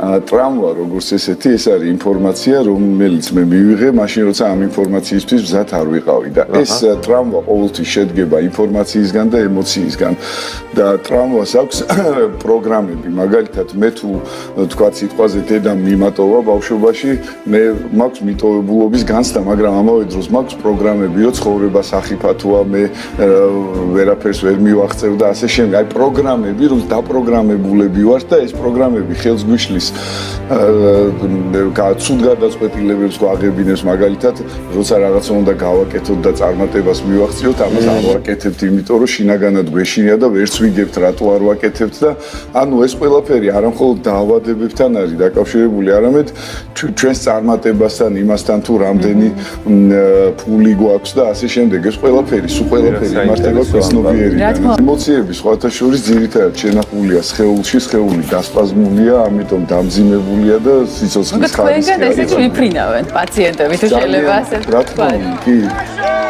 ტრამვა როგორც ესეთი ეს არის ინფორმაცია რომელიც მე მივიღე მაშინ როცა ამ ინფორმაციისთვის მზად არ ვიყავი და ეს ტრამვა ყოველთვის შედგება ინფორმაციისგან და ემოციისგან და ტრამვას აქვს პროგრამები მაგალითად მე თუ თქვა სიტყვაზე დედამ მიმატოვა ბავშვობაში მე მაქვს მიტოვებულობის განცდა მაგრამ ამავე დროს მაქვს პროგრამები რომ ცხოვრება სახიფათოა მე ვერაფერს ვერ მივაღწევ და ასე შემდეგ აი პროგრამები რომ დაპროგრამებულები ვარ და ეს პროგრამები ხელს გვიშლის ცუდ გადაწყვეტილებებს გვაღებინებს მაგალითად როცა რაღაცა უნდა გავაკეთოთ და წარმატებას მივაღწიოთ ამას არ ვაკეთებთ იმიტომ რომ შინაგანად გვეშინია და ვერც ვიგებთ რატო არ ვაკეთებთ და ანუ ეს ყველაფერი არა მხოლოდ დაავადებებთან არის დაკავშირებული არამედ ჩვენს წარმატებასთან იმასთან თუ რამდენი ფული გვაქვს და ასე შემდეგ ეს ყველაფერი იმართება ცნობიერი ემოციები სხვათა შორის ძირითადად შენახულია სხეულში სხეული დასპაზმულია ამიტომ დამძიმებულია და სიცოცხლის ხარისხი თქვენგან ესეც ვიფრინავენ პაციენტები თუ შეიძლება ასე ვთქვათ. კი